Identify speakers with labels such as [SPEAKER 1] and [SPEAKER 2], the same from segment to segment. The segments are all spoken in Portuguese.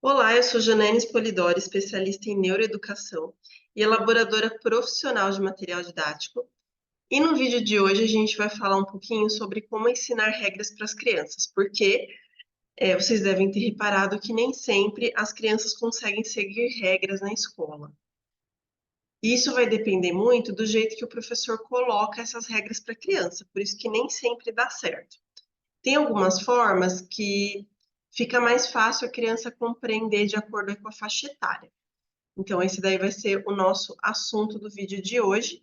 [SPEAKER 1] Olá, eu sou Janaína Spolidori, especialista em neuroeducação e elaboradora profissional de material didático. E no vídeo de hoje a gente vai falar um pouquinho sobre como ensinar regras para as crianças, porque vocês devem ter reparado que nem sempre as crianças conseguem seguir regras na escola. E isso vai depender muito do jeito que o professor coloca essas regras para a criança, por isso que nem sempre dá certo. Tem algumas formas que fica mais fácil a criança compreender de acordo com a faixa etária. Então, esse daí vai ser o nosso assunto do vídeo de hoje,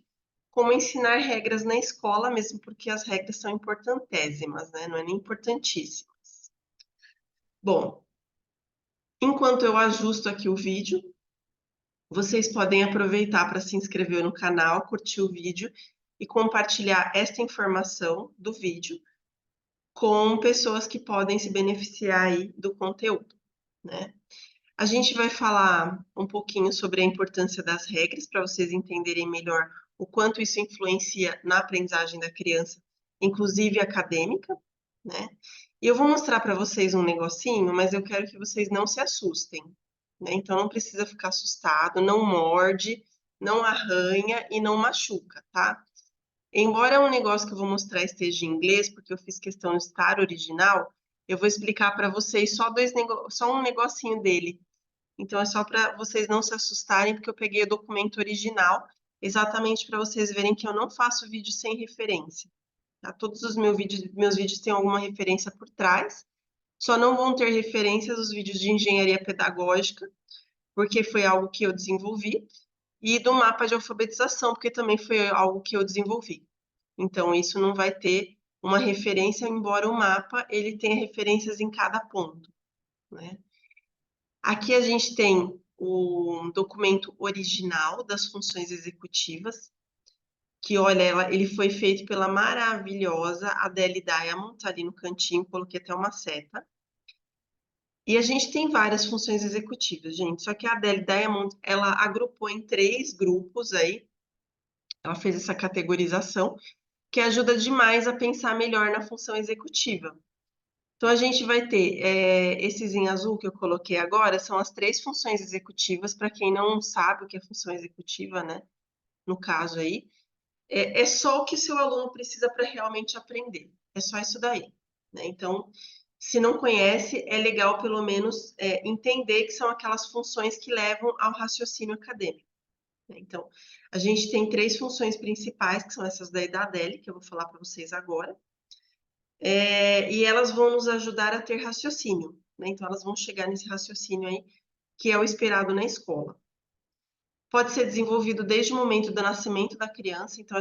[SPEAKER 1] como ensinar regras na escola, mesmo porque as regras são importantésimas, né? Não é nem importantíssimas. Bom, enquanto eu ajusto aqui o vídeo, vocês podem aproveitar para se inscrever no canal, curtir o vídeo e compartilhar esta informação do vídeo com pessoas que podem se beneficiar aí do conteúdo, né? A gente vai falar um pouquinho sobre a importância das regras, para vocês entenderem melhor o quanto isso influencia na aprendizagem da criança, inclusive acadêmica, né? E eu vou mostrar para vocês um negocinho, mas eu quero que vocês não se assustem, né? Então não precisa ficar assustado, não morde, não arranha e não machuca, tá? Embora um negócio que eu vou mostrar esteja em inglês, porque eu fiz questão de estar original, eu vou explicar para vocês só um negocinho dele. Então é só para vocês não se assustarem, porque eu peguei o documento original, exatamente para vocês verem que eu não faço vídeo sem referência. Tá? Todos os meus vídeos têm alguma referência por trás, só não vão ter referências os vídeos de engenharia pedagógica, porque foi algo que eu desenvolvi, e do mapa de alfabetização, porque também foi algo que eu desenvolvi. Então, isso não vai ter uma referência, embora o mapa ele tenha referências em cada ponto, né? Aqui a gente tem o documento original das funções executivas, que olha, ele foi feito pela maravilhosa Adele Diamond, tá ali no cantinho, coloquei até uma seta. E a gente tem várias funções executivas, gente, só que a Adele Diamond, ela agrupou em 3 grupos aí, ela fez essa categorização, que ajuda demais a pensar melhor na função executiva. Então, a gente vai ter esses em azul que eu coloquei agora, são as 3 funções executivas, para quem não sabe o que é função executiva, né? No caso aí, é só o que seu aluno precisa para realmente aprender, é só isso daí, né? Então, se não conhece, é legal pelo menos entender que são aquelas funções que levam ao raciocínio acadêmico, né? Então, a gente tem 3 funções principais, que são essas daí da Adele, que eu vou falar para vocês agora. E elas vão nos ajudar a ter raciocínio, né? Então, elas vão chegar nesse raciocínio aí, que é o esperado na escola. Pode ser desenvolvido desde o momento do nascimento da criança, então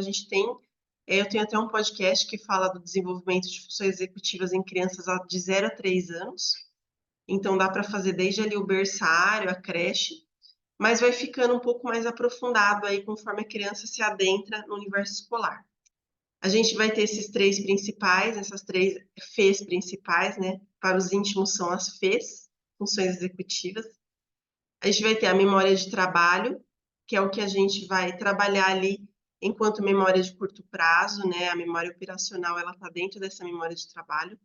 [SPEAKER 1] eu tenho até um podcast que fala do desenvolvimento de funções executivas em crianças de 0 a 3 anos, então dá para fazer desde ali o berçário, a creche, mas vai ficando um pouco mais aprofundado aí conforme a criança se adentra no universo escolar. A gente vai ter esses 3 principais, essas 3 Fs principais, né? Para os íntimos são as Fs, funções executivas. A gente vai ter a memória de trabalho, que é o que a gente vai trabalhar ali enquanto memória de curto prazo, né? A memória operacional, ela está dentro dessa memória de trabalho.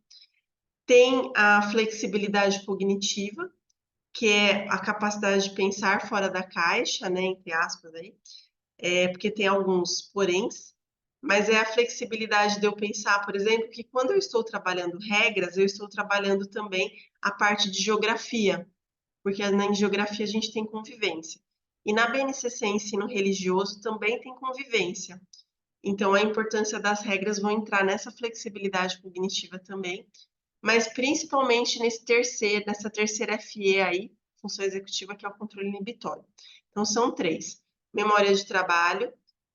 [SPEAKER 1] Tem a flexibilidade cognitiva, que é a capacidade de pensar fora da caixa, né? Entre aspas aí, porque tem alguns poréns, mas é a flexibilidade de eu pensar, por exemplo, que quando eu estou trabalhando regras, eu estou trabalhando também a parte de geografia, porque na geografia a gente tem convivência. E na BNCC, ensino religioso, também tem convivência. Então, a importância das regras vão entrar nessa flexibilidade cognitiva também, mas principalmente nessa terceira FE aí, função executiva, que é o controle inibitório. Então, são 3: memória de trabalho,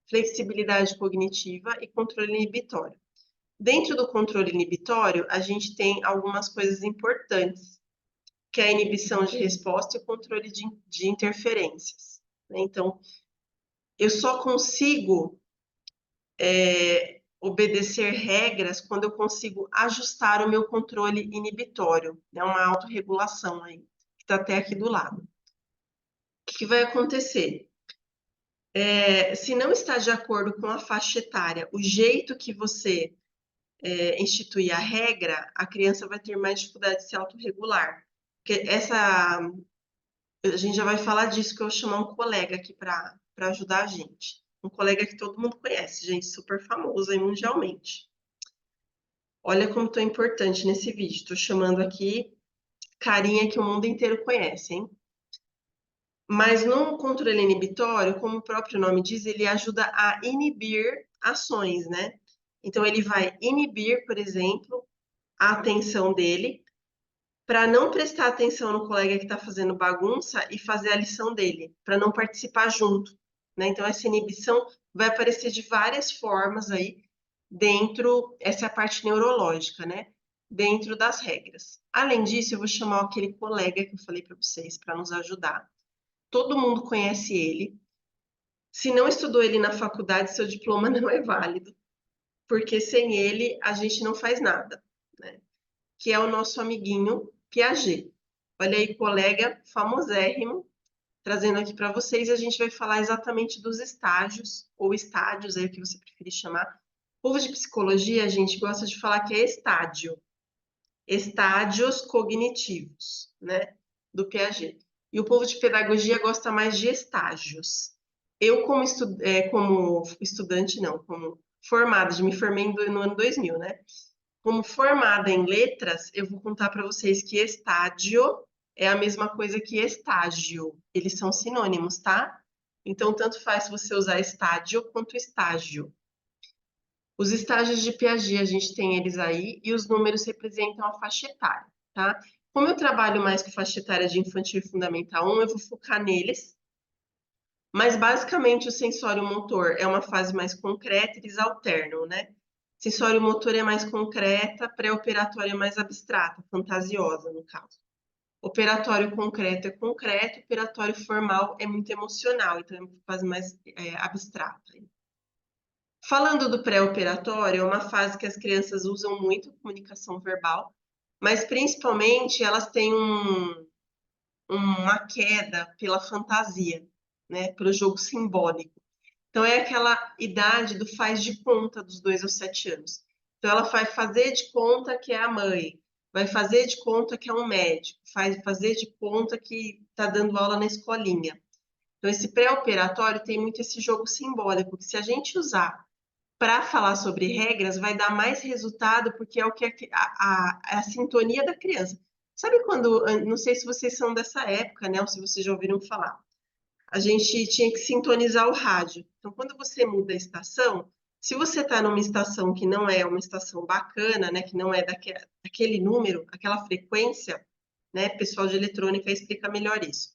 [SPEAKER 1] flexibilidade cognitiva e controle inibitório. Dentro do controle inibitório, a gente tem algumas coisas importantes, que é a inibição de resposta e o controle de interferências, né? Então, eu só consigo obedecer regras quando eu consigo ajustar o meu controle inibitório, né? Uma autorregulação aí, que está até aqui do lado. O que vai acontecer? Se não está de acordo com a faixa etária, o jeito que você instituir a regra, a criança vai ter mais dificuldade de se autorregular. Porque A gente já vai falar disso, que eu vou chamar um colega aqui para ajudar a gente. Um colega que todo mundo conhece, gente, super famoso aí mundialmente. Olha como tô importante nesse vídeo. Tô chamando aqui carinha que o mundo inteiro conhece, hein? Mas no controle inibitório, como o próprio nome diz, ele ajuda a inibir ações, né? Então ele vai inibir, por exemplo, a atenção dele para não prestar atenção no colega que está fazendo bagunça e fazer a lição dele, para não participar junto, né? Então essa inibição vai aparecer de várias formas aí dentro, essa é a parte neurológica, né? Dentro das regras. Além disso, eu vou chamar aquele colega que eu falei para vocês para nos ajudar. Todo mundo conhece ele. Se não estudou ele na faculdade, seu diploma não é válido, porque sem ele a gente não faz nada, né? Que é o nosso amiguinho Piaget. Olha aí, colega famosérrimo, trazendo aqui para vocês, e a gente vai falar exatamente dos estágios, ou estádios, aí o que você preferir chamar. O povo de psicologia, a gente gosta de falar que é estádio, estádios cognitivos, né, do Piaget. E o povo de pedagogia gosta mais de estágios. Eu, como estudante, não, como formada, me formei no ano 2000, né? Como formada em letras, eu vou contar para vocês que estádio é a mesma coisa que estágio. Eles são sinônimos, tá? Então, tanto faz se você usar estádio quanto estágio. Os estágios de Piaget, a gente tem eles aí, e os números representam a faixa etária, tá? Como eu trabalho mais com faixa etária de infantil e fundamental 1, eu vou focar neles, mas basicamente o sensório motor é uma fase mais concreta, eles alternam, né? Sensório motor é mais concreta, pré-operatória é mais abstrata, fantasiosa, no caso. Operatório concreto é concreto, operatório formal é muito emocional, então é uma fase mais abstrata. Falando do pré-operatório, é uma fase que as crianças usam muito a comunicação verbal, mas principalmente elas têm uma queda pela fantasia, né, pelo jogo simbólico. Então é aquela idade do faz de conta dos 2 aos 7 anos. Então ela vai fazer de conta que é a mãe, vai fazer de conta que é um médico, vai fazer de conta que está dando aula na escolinha. Então esse pré-operatório tem muito esse jogo simbólico, que se a gente usar para falar sobre regras, vai dar mais resultado, porque é o que a sintonia da criança. Sabe quando, não sei se vocês são dessa época, né, ou se vocês já ouviram falar, a gente tinha que sintonizar o rádio. Então, quando você muda a estação, se você está numa estação que não é uma estação bacana, né, que não é daquele número, aquela frequência, né, pessoal de eletrônica explica melhor isso,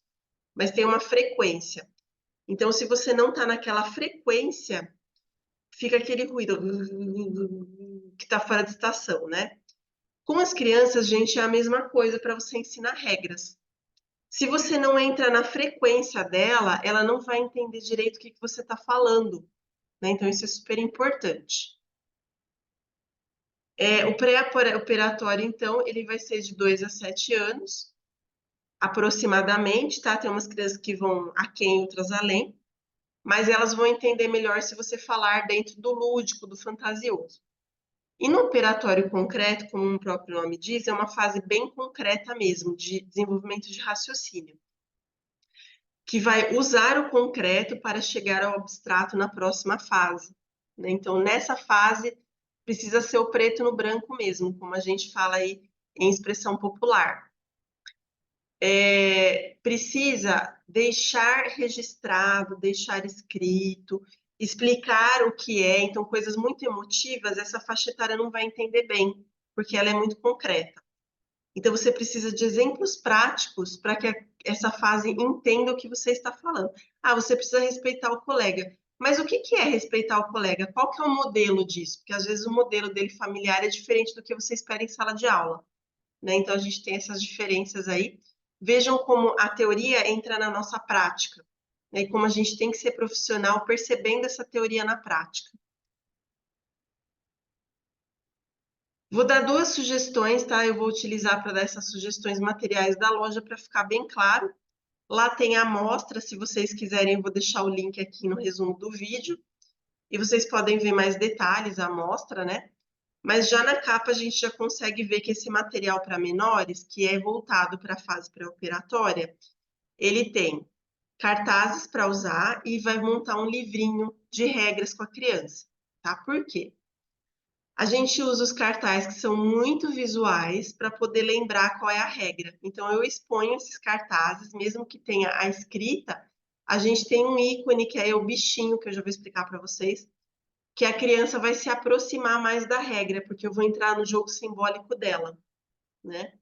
[SPEAKER 1] mas tem uma frequência. Então, se você não está naquela frequência, fica aquele ruído que está fora de estação, né? Com as crianças, gente, é a mesma coisa para você ensinar regras. Se você não entra na frequência dela, ela não vai entender direito o que você está falando, né? Então, isso é super importante. O pré-operatório, então, ele vai ser de 2 a 7 anos, aproximadamente, tá? Tem umas crianças que vão aquém, outras além, mas elas vão entender melhor se você falar dentro do lúdico, do fantasioso. E no operatório concreto, como o próprio nome diz, é uma fase bem concreta mesmo, de desenvolvimento de raciocínio, que vai usar o concreto para chegar ao abstrato na próxima fase, né? Então, nessa fase, precisa ser o preto no branco mesmo, como a gente fala aí em expressão popular. Precisa deixar registrado, deixar escrito, explicar o que é. Então, coisas muito emotivas, essa faixa etária não vai entender bem, porque ela é muito concreta. Então, você precisa de exemplos práticos para que essa fase entenda o que você está falando. Ah, você precisa respeitar o colega. Mas o que é respeitar o colega? Qual que é o modelo disso? Porque às vezes o modelo dele familiar é diferente do que você espera em sala de aula, né? Então, a gente tem essas diferenças aí. Vejam como a teoria entra na nossa prática, né? E como a gente tem que ser profissional percebendo essa teoria na prática. Vou dar duas sugestões, tá? Eu vou utilizar para dar essas sugestões materiais da loja para ficar bem claro. Lá tem a amostra, se vocês quiserem, eu vou deixar o link aqui no resumo do vídeo. E vocês podem ver mais detalhes, a amostra, né? Mas já na capa a gente já consegue ver que esse material para menores, que é voltado para a fase pré-operatória, ele tem cartazes para usar e vai montar um livrinho de regras com a criança, tá? Por quê? A gente usa os cartazes que são muito visuais para poder lembrar qual é a regra. Então, eu exponho esses cartazes, mesmo que tenha a escrita, a gente tem um ícone que é o bichinho, que eu já vou explicar para vocês, que a criança vai se aproximar mais da regra, porque eu vou entrar no jogo simbólico dela, né?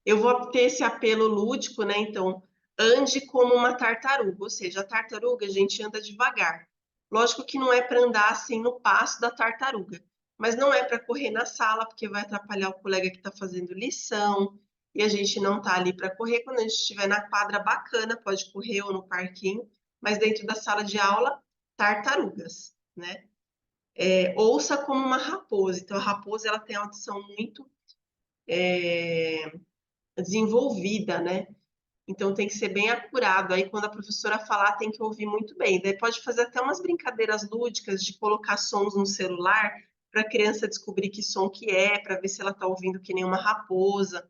[SPEAKER 1] Eu vou ter esse apelo lúdico, né? Então, ande como uma tartaruga, ou seja, a tartaruga a gente anda devagar. Lógico que não é para andar assim no passo da tartaruga, mas não é para correr na sala, porque vai atrapalhar o colega que está fazendo lição, e a gente não está ali para correr. Quando a gente estiver na quadra bacana, pode correr ou no parquinho, mas dentro da sala de aula, tartarugas, né? Ouça como uma raposa. Então, a raposa ela tem audição muito desenvolvida, né? Então tem que ser bem acurado. Aí quando a professora falar, tem que ouvir muito bem. Daí pode fazer até umas brincadeiras lúdicas de colocar sons no celular para a criança descobrir que som que é, para ver se ela está ouvindo que nem uma raposa.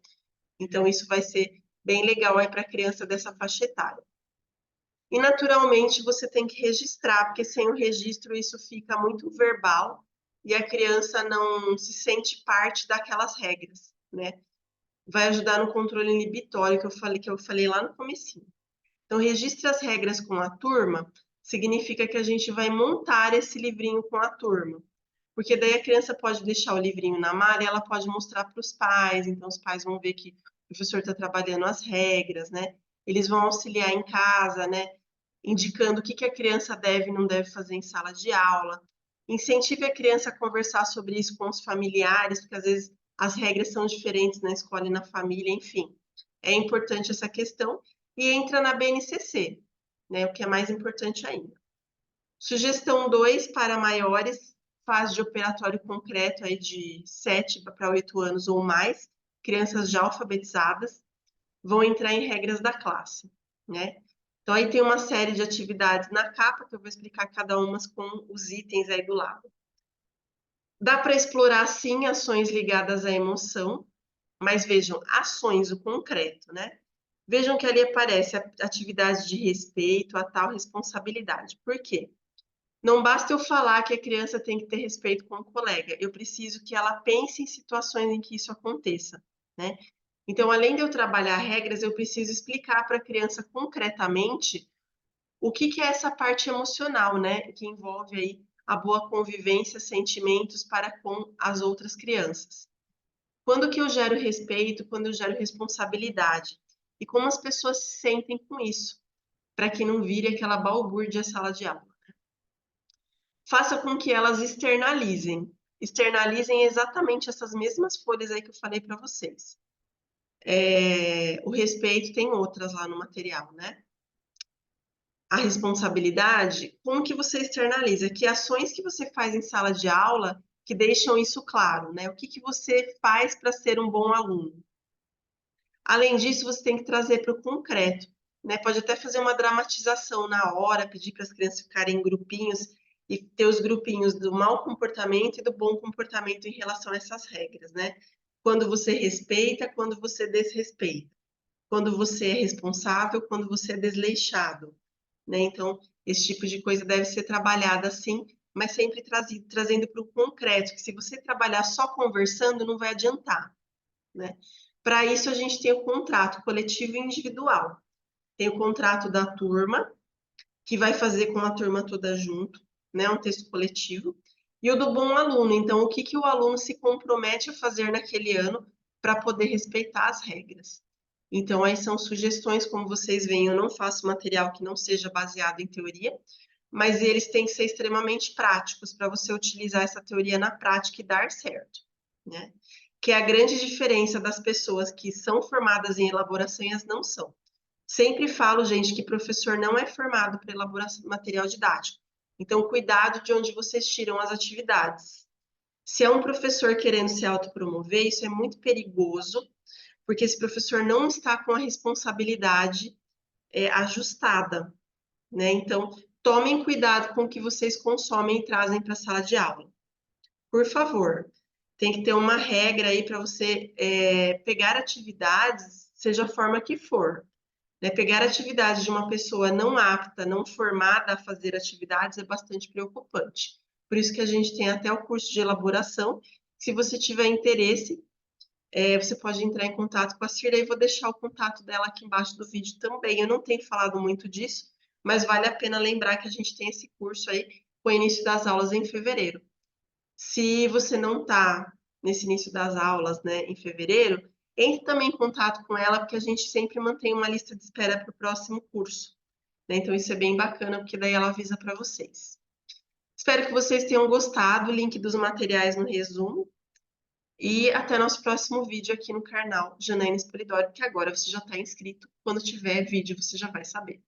[SPEAKER 1] Então isso vai ser bem legal aí para a criança dessa faixa etária. E naturalmente você tem que registrar, porque sem o registro isso fica muito verbal e a criança não se sente parte daquelas regras, né? Vai ajudar no controle inibitório que eu falei lá no comecinho. Então, registre as regras com a turma, significa que a gente vai montar esse livrinho com a turma. Porque daí a criança pode deixar o livrinho na mala e ela pode mostrar para os pais, então os pais vão ver que o professor está trabalhando as regras, né? Eles vão auxiliar em casa, né? Indicando o que a criança deve e não deve fazer em sala de aula. Incentive a criança a conversar sobre isso com os familiares, porque às vezes as regras são diferentes na escola e na família, enfim. É importante essa questão e entra na BNCC, né? O que é mais importante ainda. Sugestão 2 para maiores, fase de operatório concreto aí de 7 para 8 anos ou mais, crianças já alfabetizadas, vão entrar em regras da classe, né? Então aí tem uma série de atividades na capa, que eu vou explicar cada uma com os itens aí do lado. Dá para explorar, sim, ações ligadas à emoção, mas vejam, ações, o concreto, né? Vejam que ali aparece atividades de respeito, a tal responsabilidade. Por quê? Não basta eu falar que a criança tem que ter respeito com o colega, eu preciso que ela pense em situações em que isso aconteça, né? Então, além de eu trabalhar regras, eu preciso explicar para a criança concretamente o que é essa parte emocional, né? Que envolve aí a boa convivência, sentimentos para com as outras crianças. Quando que eu gero respeito, quando eu gero responsabilidade? E como as pessoas se sentem com isso, para que não vire aquela balbúrdia sala de aula. Faça com que elas externalizem. Externalizem exatamente essas mesmas folhas aí que eu falei para vocês. O respeito tem outras lá no material, né? A responsabilidade, como que você externaliza? Que ações que você faz em sala de aula que deixam isso claro, né? O que você faz para ser um bom aluno? Além disso, você tem que trazer para o concreto, né? Pode até fazer uma dramatização na hora, pedir para as crianças ficarem em grupinhos e ter os grupinhos do mau comportamento e do bom comportamento em relação a essas regras, né? Quando você respeita, quando você desrespeita. Quando você é responsável, quando você é desleixado, né? Então, esse tipo de coisa deve ser trabalhada assim, mas sempre trazendo para o concreto, que se você trabalhar só conversando, não vai adiantar, né? Para isso, a gente tem o contrato coletivo e individual. Tem o contrato da turma, que vai fazer com a turma toda junto, né? Um texto coletivo. E o do bom aluno. Então, o que o aluno se compromete a fazer naquele ano para poder respeitar as regras. Então, aí são sugestões, como vocês veem, eu não faço material que não seja baseado em teoria, mas eles têm que ser extremamente práticos para você utilizar essa teoria na prática e dar certo, né? Que é a grande diferença das pessoas que são formadas em elaboração e as não são. Sempre falo, gente, que professor não é formado para elaborar material didático. Então, cuidado de onde vocês tiram as atividades. Se é um professor querendo se autopromover, isso é muito perigoso, porque esse professor não está com a responsabilidade ajustada, né? Então, tomem cuidado com o que vocês consomem e trazem para a sala de aula. Por favor, tem que ter uma regra aí para você pegar atividades, seja a forma que for. né? Pegar atividades de uma pessoa não apta, não formada a fazer atividades é bastante preocupante. Por isso que a gente tem até o curso de elaboração. Se você tiver interesse, você pode entrar em contato com a Cirla e vou deixar o contato dela aqui embaixo do vídeo também. Eu não tenho falado muito disso, mas vale a pena lembrar que a gente tem esse curso aí com o início das aulas em fevereiro. Se você não está nesse início das aulas, né, em fevereiro, entre também em contato com ela, porque a gente sempre mantém uma lista de espera para o próximo curso, né? Então isso é bem bacana, porque daí ela avisa para vocês. Espero que vocês tenham gostado, link dos materiais no resumo. E até nosso próximo vídeo aqui no canal Janaína Polidoro, que agora você já está inscrito. Quando tiver vídeo, você já vai saber.